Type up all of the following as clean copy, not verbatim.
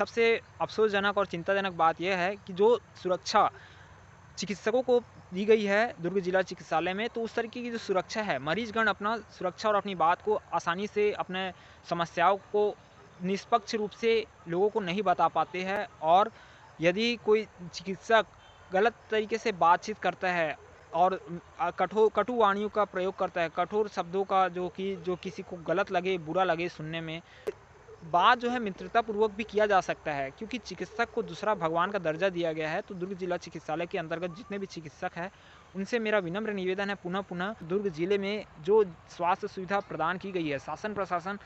सबसे अफ़सोसजनक और चिंताजनक बात ये है कि जो सुरक्षा चिकित्सकों को दी गई है दुर्ग जिला चिकित्सालय में, तो उस तरीके की जो सुरक्षा है, मरीज़गण अपना सुरक्षा और अपनी बात को आसानी से अपने समस्याओं को निष्पक्ष रूप से लोगों को नहीं बता पाते हैं। और यदि कोई चिकित्सक गलत तरीके से बातचीत करता है और कटु वाणियों का प्रयोग करता है, कठोर शब्दों का जो किसी को गलत लगे, बुरा लगे सुनने में, बात जो है मित्रतापूर्वक भी किया जा सकता है, क्योंकि चिकित्सक को दूसरा भगवान का दर्जा दिया गया है। तो दुर्ग जिला चिकित्सालय के अंतर्गत जितने भी चिकित्सक हैं, उनसे मेरा विनम्र निवेदन है पुनः-पुनः दुर्ग जिले में जो स्वास्थ्य सुविधा प्रदान की गई है, शासन प्रशासन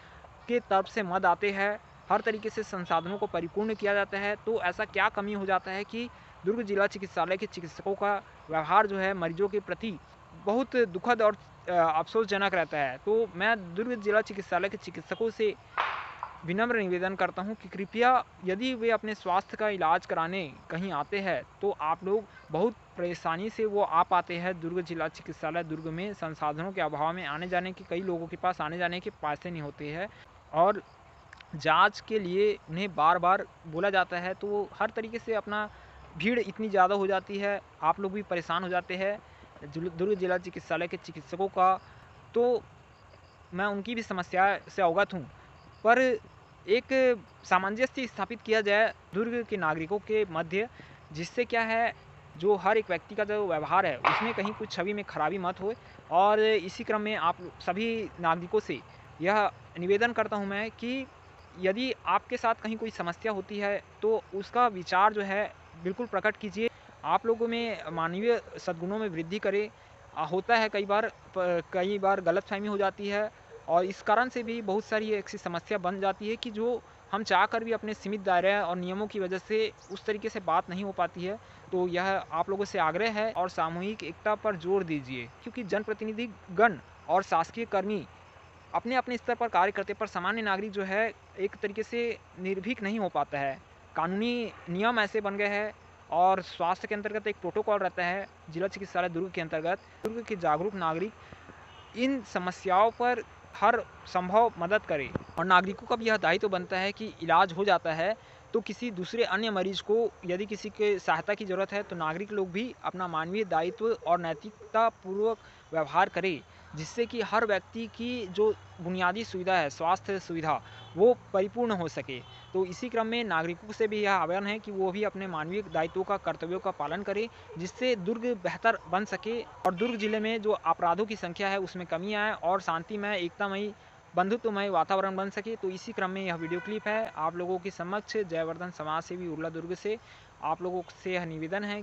के तरफ से मद आते हैं, हर तरीके से संसाधनों को परिपूर्ण किया जाता है, तो ऐसा क्या कमी हो जाता है कि दुर्ग जिला चिकित्सालय के चिकित्सकों का व्यवहार जो है मरीजों के प्रति बहुत दुखद और अफ़सोसजनक रहता है। तो मैं दुर्ग जिला चिकित्सालय के चिकित्सकों से विनम्र निवेदन करता हूँ कि कृपया यदि वे अपने स्वास्थ्य का इलाज कराने कहीं आते हैं, तो आप लोग बहुत परेशानी से वो आ पाते हैं दुर्ग जिला चिकित्सालय दुर्ग में। संसाधनों के अभाव में आने-जाने के कई लोगों के पास आने-जाने के पैसे नहीं होते हैं और जाँच के लिए उन्हें बार-बार बोला जाता है, तो वो हर तरीके से अपना भीड़ इतनी ज़्यादा हो जाती है, आप लोग भी परेशान हो जाते हैं दुर्ग जिला चिकित्सालय के चिकित्सकों का। तो मैं उनकी भी समस्या से अवगत हूँ। पर एक सामंजस्य स्थापित किया जाए दुर्ग के नागरिकों के मध्य, जिससे क्या है, जो हर एक व्यक्ति का जो व्यवहार है, उसमें कहीं कुछ छवि में खराबी मत होए। और इसी क्रम में आप सभी नागरिकों से यह निवेदन करता हूँ मैं कि यदि आपके साथ कहीं कोई समस्या होती है, तो उसका विचार जो है बिल्कुल प्रकट कीजिए। आप लोगों में मानवीय सद्गुणों में वृद्धि करे। होता है कई बार गलतफ़हमी हो जाती है और इस कारण से भी बहुत सारी ऐसी समस्या बन जाती है कि जो हम चाहकर भी अपने सीमित दायरे और नियमों की वजह से उस तरीके से बात नहीं हो पाती है। तो यह आप लोगों से आग्रह है और सामूहिक एकता पर जोर दीजिए, क्योंकि जनप्रतिनिधि गण और शासकीय कर्मी अपने-अपने स्तर पर कार्य करते, पर सामान्य नागरिक जो है एक तरीके से निर्भीक नहीं हो पाता है। कानूनी नियम ऐसे बन गए हैं और स्वास्थ्य के अंतर्गत एक प्रोटोकॉल रहता है, जिला चिकित्सालय दुर्ग के अंतर्गत। दुर्ग के जागरूक नागरिक इन समस्याओं पर हर संभव मदद करें और नागरिकों का भी यह दायित्व बनता है कि इलाज हो जाता है, तो किसी दूसरे अन्य मरीज को यदि किसी के सहायता की ज़रूरत है, तो नागरिक लोग भी अपना मानवीय दायित्व और नैतिकता पूर्वक व्यवहार करें, जिससे कि हर व्यक्ति की जो बुनियादी सुविधा है, स्वास्थ्य सुविधा, वो परिपूर्ण हो सके। तो इसी क्रम में नागरिकों से भी यह आह्वान है कि वो भी अपने मानवीय दायित्वों का, कर्तव्यों का पालन करें, जिससे दुर्ग बेहतर बन सके और दुर्ग जिले में जो अपराधों की संख्या है उसमें कमी आए और शांतिमय, एकतामयी, बंधुत्वमय वातावरण बन सके। तो इसी क्रम में यह वीडियो क्लिप है आप लोगों के समक्ष। जयवर्धन समाज सेवी उरला दुर्ग से आप लोगों से यह निवेदन है